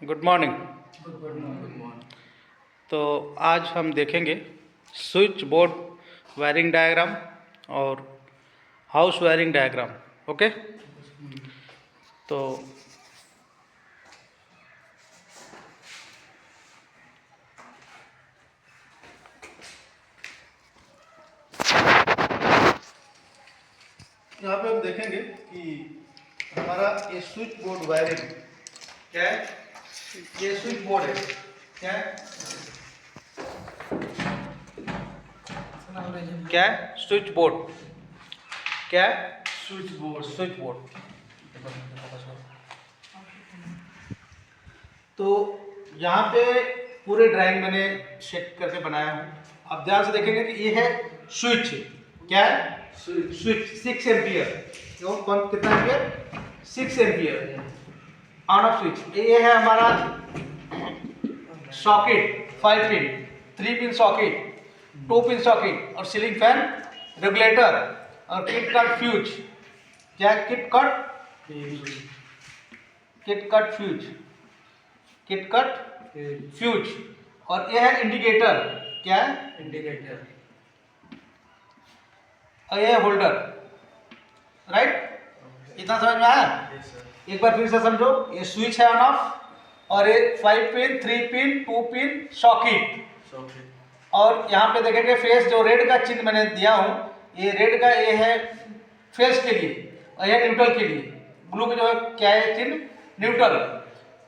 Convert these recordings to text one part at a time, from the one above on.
Good morning. Good morning. तो आज हम देखेंगे स्विच बोर्ड वायरिंग डायग्राम और हाउस वायरिंग डायग्राम। ओके, तो यहाँ पे हम देखेंगे कि हमारा ये स्विच बोर्ड वायरिंग क्या है। ये स्विच बोर्ड है, क्या है, क्या है, स्विच बोर्ड, क्या है, स्विच बोर्ड। Switch board. तो यहाँ पे पूरे ड्राइंग मैंने सेट करके बनाया हूँ। आप ध्यान से देखेंगे कि ये है स्विच, क्या है, स्विच 6 एम्पियर। कौन कितना ampere, 6 ampere on off switch. ये है हमारा socket, 5 pin, 3 pin socket, 2 pin socket और सीलिंग फैन रेगुलेटर और किट कट फ्यूज। क्या है, kit cut, kit cut fuse, kit cut fuse. और ये है इंडिकेटर, क्या है, इंडिकेटर। और ये है होल्डर। राइट, इतना समझ में आया। एक बार फिर से समझो, ये स्विच है ऑन ऑफ और ये 5 पिन, 3 पिन, 2 पिन सॉकेट। और यहाँ पे देखेंगे फेस, जो रेड का चिन्ह मैंने दिया हूँ, ये रेड का ये है फेस के लिए और ये न्यूट्रल के लिए। ब्लू का जो है क्या है चिन्ह, न्यूट्रल।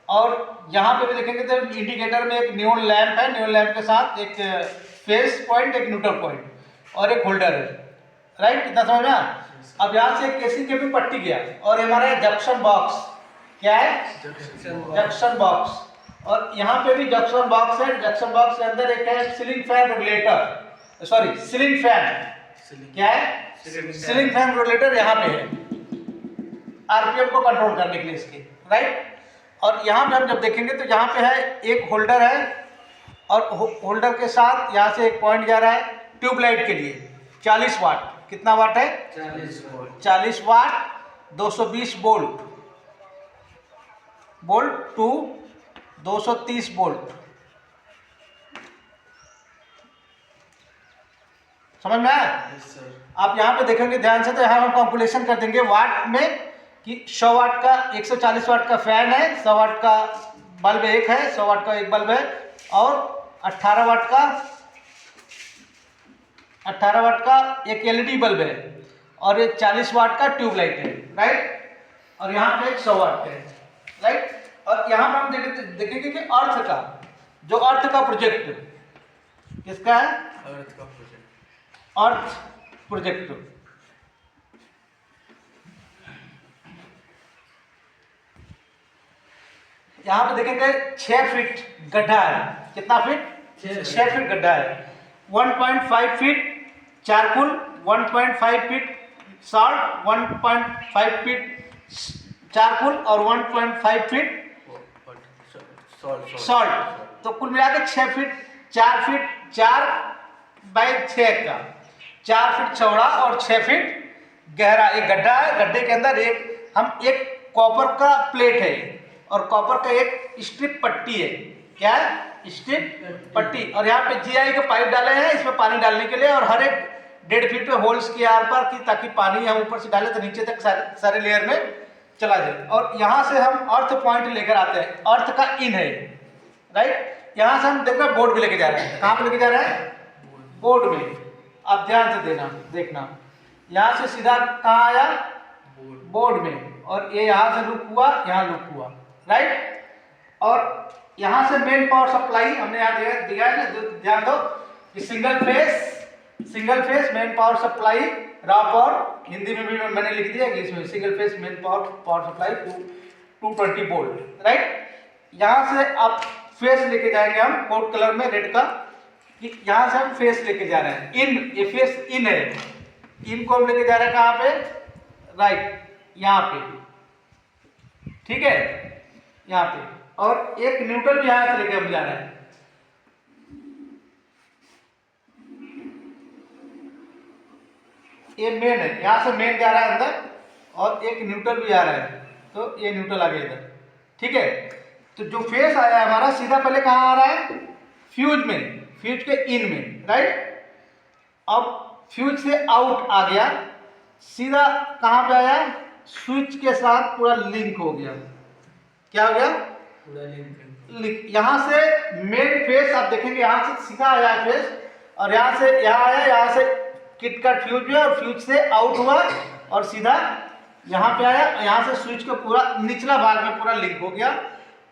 और यहाँ पे भी देखेंगे तो इंडिकेटर में एक न्यून लैंप है, न्यून लैंप के साथ एक फेस पॉइंट, एक न्यूट्रल पॉइंट और एक होल्डर है। राइट, इतना समझ में आया। अब यहाँ से केसिंग के भी पट्टी गया और हमारा जंक्शन बॉक्स, क्या है, जंक्शन बॉक्स। और यहाँ पे भी जंक्शन बॉक्स है। जंक्शन बॉक्स के अंदर एक है ceiling fan regulator, sorry ceiling fan, क्या है, सीलिंग फैन रेगुलेटर यहाँ पे है आरपीएम को कंट्रोल करने के लिए इसके। राइट, और यहाँ पे हम जब देखेंगे तो यहाँ पे है एक होल्डर है और होल्डर के साथ यहाँ से एक पॉइंट जा रहा है ट्यूबलाइट के लिए 40 वाट। कितना वाट है, 40 वाट, 220 वोल्ट, वोल्ट टू 230 वोल्ट। समझ में आया। आप यहाँ पे देखेंगे ध्यान से तो यहाँ हम कैलकुलेशन कर देंगे वाट में कि 100 वाट का, 140 वाट का फैन है, 100 वाट का बल्ब एक है, 100 वाट का एक बल्ब है और 18 वाट का, 18 वाट का एक एलईडी बल्ब है और एक 40 वाट का ट्यूबलाइट है। राइट, और यहाँ पे 100 वाट है। राइट, और यहाँ पे हम देखेंगे कि अर्थ का, जो अर्थ का प्रोजेक्ट किसका है, अर्थ का प्रोजेक्ट, अर्थ प्रोजेक्ट। यहाँ पे देखेंगे 6 फीट गड्ढा है। कितना फीट, 6 फीट गड्ढा है। 1.5 feet charcoal, 1.5 feet salt, 1.5 feet charcoal और 1.5 फीट सॉल्ट। तो कुल मिला के 6 फीट, 4 फीट 4 बाई 6 का, 4 फीट चौड़ा और 6 फीट गहरा एक गड्ढा है। गड्ढे के अंदर एक कॉपर का प्लेट है और कॉपर का एक स्ट्रिप पट्टी है। क्या है, स्ट्रिप पट्टी। और यहाँ पे जीआई के पाइप डाले हैं इसमें पानी डालने के लिए और हर एक 1.5 फीट पे होल्स किया आर पार की, ताकि पानी हम ऊपर से डाले तो नीचे तक सारे लेयर में चला जाए। और यहाँ से हम अर्थ पॉइंट लेकर आते हैं, अर्थ का इन है। राइट, यहाँ से हम देखना बोर्ड में लेके जा रहे हैं। कहाँ पे लेके जा रहे हैं, बोर्ड में। आप ध्यान से देखना यहाँ से सीधा कहाँ आया, बोर्ड में, और ये यहाँ से लूप हुआ, यहाँ लूप हुआ। राइट, और यहाँ से मेन पावर सप्लाई हमने यहाँ दिया है ना, ध्यान दो कि single phase main power supply, raw power, Hindi में भी मैंने लिख दिया, इंग्लिश में single phase main power supply 220 volt. Right, यहाँ से आप फेस लेके जाएंगे हम कोड कलर में रेड का, कि यहाँ से हम फेस लेके जा रहे हैं। इन, ये फेस इन है, इन को हम लेके जा रहे हैं कहाँ पे, राइट, यहाँ पे। ठीक है, यहाँ पे। और एक न्यूट्रल भी यहाँ से लेके हम जा रहे हैं। ये मेन है, यहाँ से मेन जा रहा है अंदर और एक न्यूट्रल भी आ रहा है, तो ये न्यूट्रल आ गया इधर। ठीक है, तो जो फेस आया है हमारा सीधा पहले कहाँ आ रहा है, फ्यूज में, फ्यूज के इन में, राइट। अब फ्यूज से आउट आ गया, सीधा कहाँ पे आया, स्विच के साथ पूरा लिंक हो गया। क्या हो गया, पूरा लिंक। यहाँ से मेन फेस आप देखेंगे, यहाँ से सीधा आया है फेस, और यहाँ से यहाँ आया, यहाँ से किटकट फ्यूज में, और फ्यूज से आउट हुआ और सीधा यहाँ पे आया, यहाँ से स्विच का पूरा निचला भाग में पूरा लिंक हो गया।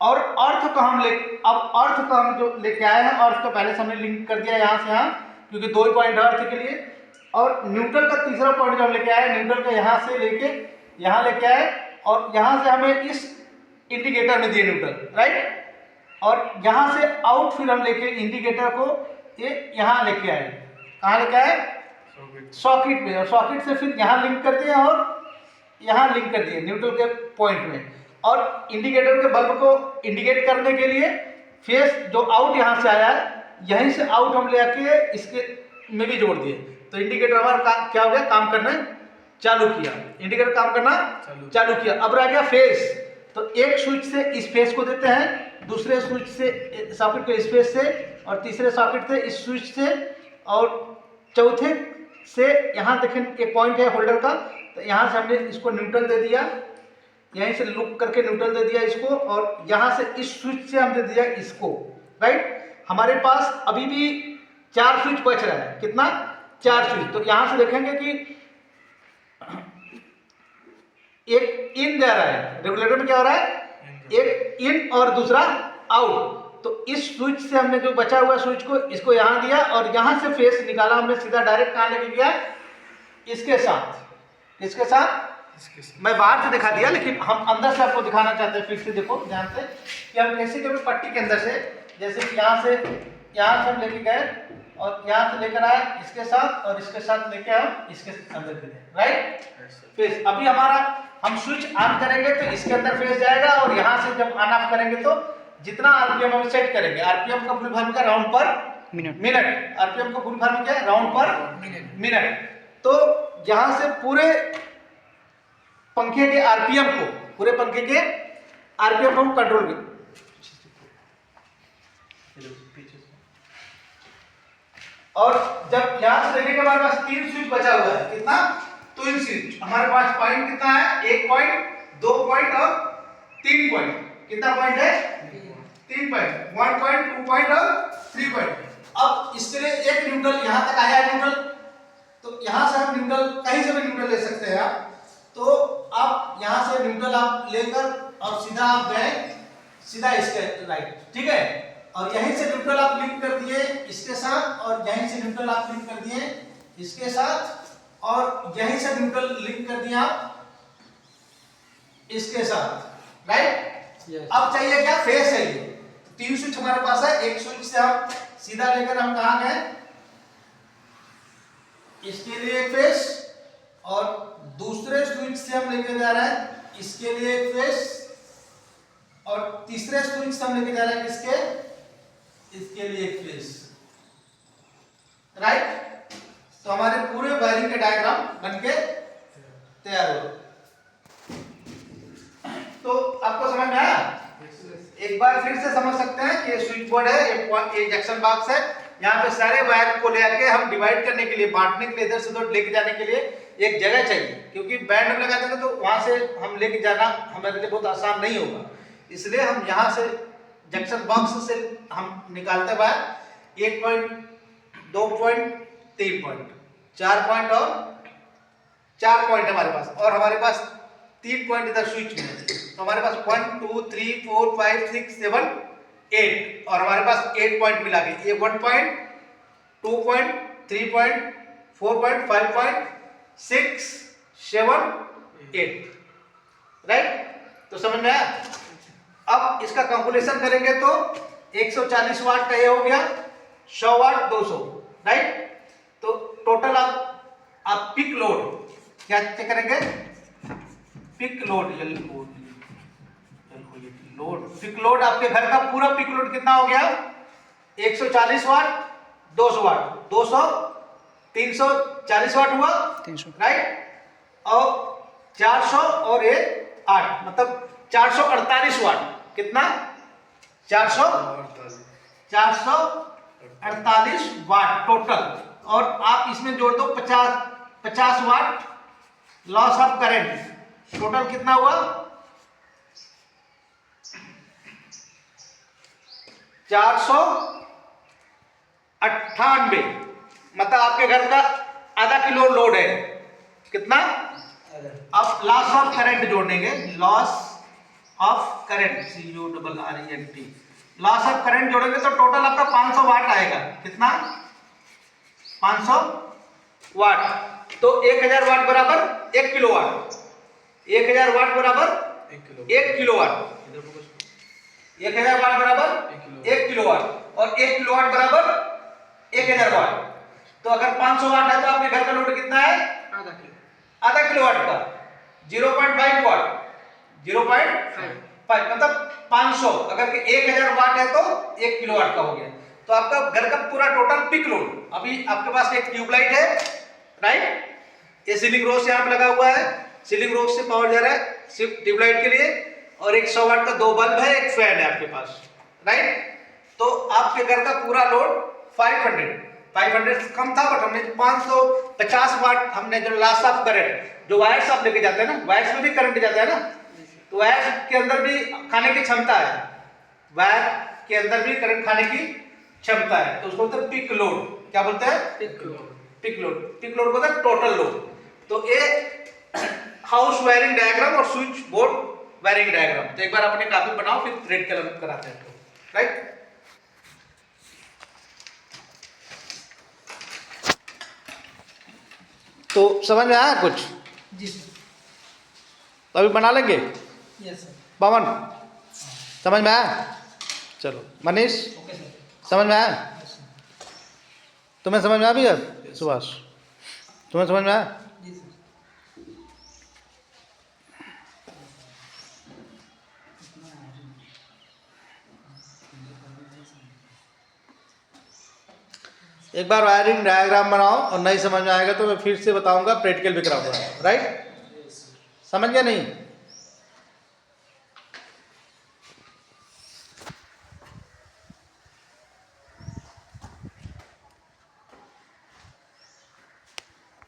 और अर्थ को हम अब अर्थ को हम जो लेके आए हैं, अर्थ को पहले से हमने लिंक कर दिया यहाँ से यहाँ, क्योंकि 2 ही पॉइंट है अर्थ के लिए। और न्यूट्रल का तीसरा पॉइंट जो हम लेके आए, न्यूट्रल का यहाँ से लेके यहाँ लेके आए, और यहाँ से हमें इस इंडिकेटर में दिए न्यूट्रल, राइट। और यहाँ से आउट फिर हम लेके इंडिकेटर को ये यहाँ लेके आए, कहाँ लेके आए, सॉकेट में, और सॉकेट से फिर यहाँ लिंक कर दिए और यहाँ लिंक कर दिए न्यूट्रल के पॉइंट में। और इंडिकेटर के बल्ब को इंडिकेट करने के लिए फेस जो आउट यहाँ से आया है, यहीं से आउट हम ले आके इसके में भी जोड़ दिए, तो इंडिकेटर हमारा क्या हो गया, काम करना चालू किया, इंडिकेटर काम करना चालू किया। अब रह गया फेस, तो एक स्विच से इस फेस को देते हैं, दूसरे स्विच से सॉकेट को इस फेस से, और तीसरे सॉकेट से इस स्विच से, और चौथे से यहाँ देखें एक पॉइंट है होल्डर का, तो यहाँ से हमने इसको न्यूट्रल दे दिया, यहीं से लुक करके न्यूट्रल दे दिया इसको, और यहाँ से इस स्विच से हम दे दिया इसको, राइट। हमारे पास अभी भी 4 स्विच बच रहा है, कितना, 4 स्विच। तो यहाँ से देखेंगे कि एक इन जा रहा है, रेगुलेटर में क्या हो रहा है, एक इन और दूसरा आउट। तो इस स्विच से हमने जो बचा हुआ स्विच को इसको यहाँ दिया, और यहाँ से फेस निकाला हमने सीधा, डायरेक्ट कहाँ लेके गया, इसके साथ, इसके साथ। मैं बाहर से दिखा दिया, लेकिन हम अंदर से आपको दिखाना चाहते हैं, फिर से देखो ध्यान से कि हम कैसे कभी पट्टी के अंदर से, जैसे कि यहाँ से हम लेके गए, और यहाँ से लेकर आए इसके साथ, और इसके साथ लेके हम इसके अंदर दे दें, राइट। फेस अभी हमारा हम स्विच ऑन करेंगे तो इसके अंदर फेस जाएगा, और यहाँ से जब ऑन ऑफ करेंगे तो जितना आरपीएम हम सेट करेंगे, आरपीएम का फुल फॉर्म क्या, राउंड पर मिनट, आरपीएम का फुल फॉर्म क्या है, राउंड पर मिनट। तो यहाँ से पूरे पंखे के आरपीएम को, पूरे पंखे के आरपीएम को हम कंट्रोल करें। और जब यहाँ से लेने के बाद हमारे पास 3 स्विच बचा हुआ है, कितना, 3 स्विच हमारे पास, पॉइंट कितना है, 1 पॉइंट, 2 पॉइंट और 3 पॉइंट। कितना पॉइंट है, 3 पॉइंट, 1 पॉइंट, 2 पॉइंट और 3 पॉइंट। अब इसके लिए एक न्यूट्रल यहाँ तक आया है न्यूट्रल, तो यहाँ से हम न्यूट्रल कहीं से भी न्यूट्रल ले सकते हैं आप। तो आप यहाँ से न्यूट्रल आप लेकर और सीधा आप गए सीधा इसके राइट, ठीक है। और यहीं से न्यूट्रल आप लिंक कर दिए इसके साथ, और यहीं से न्यूट्रल आप लिंक कर दिए इसके साथ, और यहीं से न्यूट्रल लिंक कर दिया इसके साथ, राइट। अब चाहिए क्या, फेस चाहिए। 3 स्विच हमारे पास है, एक स्विच से हम सीधा लेकर हम कहाँ गए, इसके लिए एक फेस, और दूसरे स्विच से हम लेके जा रहे हैं इसके लिए एक फेस, और तीसरे स्विच से हम लेके जा रहे हैं इसके लिए एक फेस, राइट। तो हमारे पूरे वायरिंग के डायग्राम बनके तैयार हो। तो आपको समझ में आया, एक बार फिर से समझ सकते हैं कि स्विच बोर्ड है, ये जंक्शन बॉक्स है, यहाँ पे सारे वायर को लेके हम डिवाइड करने के लिए, बांटने के लिए, इधर से उधर लेके जाने के लिए एक जगह चाहिए, क्योंकि बैंड में लगा देंगे तो वहां से हम लेके जाना हमारे लिए बहुत आसान नहीं होगा। इसलिए हम यहाँ से जंक्शन बॉक्स से हम निकालते wire, 1 point, 2 point, 3 point, 4 point और 4 पॉइंट हमारे पास, और हमारे पास 3 पॉइंट इधर स्विच में, तो हमारे पास 1 2 3 4 5 6 7 8, और हमारे पास 8 पॉइंट मिला के, ये 1 point, 2 point, 3 point, 4 point, 5 point, 6 7 8, right. तो समझ में आया। अब इसका कैलकुलेशन करेंगे तो 140 वाट का ये हो गया, 100 वाट 200, राइट। तो टोटल आप पिक लोड क्या चेक करेंगे, पिक लोड, पिक लोड आपके घर का पूरा पिक लोड कितना हो गया, 140 वाट 200 वाट, 200 340 वाट हुआ, 300, राइट। और 400 और ये 8, मतलब 448 वाट, कितना 448 वाट टोटल, और आप इसमें जोड़ दो 50 वाट लॉस ऑफ करंट, टोटल कितना हुआ 498, मतलब आपके घर का आधा किलो लोड है, कितना। अब लॉस ऑफ करंट जोड़ेंगे, loss of current CORRENT, loss of current जोड़ेंगे तो टोटल आपका 500 वाट आएगा, कितना 500 वाट। तो 1000 वाट बराबर 1 किलोवाट, 1000 वाट बराबर 1 किलोवाट, 1000 वाट बराबर 1 किलोवाट, और 1 किलोवाट बराबर 1000 वाट। तो अगर 500 वाट है तो आपके घर का लोड कितना है, आधा किलोवाट का 0.5 वाट, 0.5 मतलब 500, अगर 1000 वाट है तो 1 किलोवाट का हो गया। तो आपका घर का पूरा टोटल पिक लोड, अभी आपके पास एक ट्यूबलाइट है, राइट, ये सीलिंग रोज यहाँ पे लगा हुआ है, सीलिंग रोज से पावर जा रहा है सिर्फ ट्यूबलाइट के लिए, और एक 100 वाट का 2 बल्ब है, एक फैन है आपके पास, राइट। तो आपके घर का पूरा लोड 500 कम था, बट हमने 550 वाट हमने जो लॉस ऑफ करंट, जो वायर्स आप लेके जाते हैं ना, वायर्स में भी करंट जाता है ना, तो वायर के अंदर भी खाने की क्षमता है, वायर के अंदर भी करंट खाने की क्षमता है, तो उसको बोलते हैं पिक लोड। क्या बोलते हैं, पिक लोड बोलते हैं टोटल लोड। तो ये हाउस वायरिंग डायग्राम और स्विच बोर्ड वायरिंग डायग्राम, तो एक बार अपने कॉपी बनाओ, फिर रेड कलर कराते हैं, राइट। तो समझ में आया कुछ? जी सर। तो अभी बना लेंगे। Yes sir. पवन समझ में आया? चलो मनीष ओके सर। समझ में आया? Yes sir. तुम्हें समझ में आ भैया? सुभाष तुम्हें समझ में आया? जी सर। एक बार वायरिंग डायग्राम बनाओ, और नहीं समझ में आएगा तो मैं फिर से बताऊंगा, प्रैक्टिकल भी कराऊंगा, राइट। समझ गया नहीं?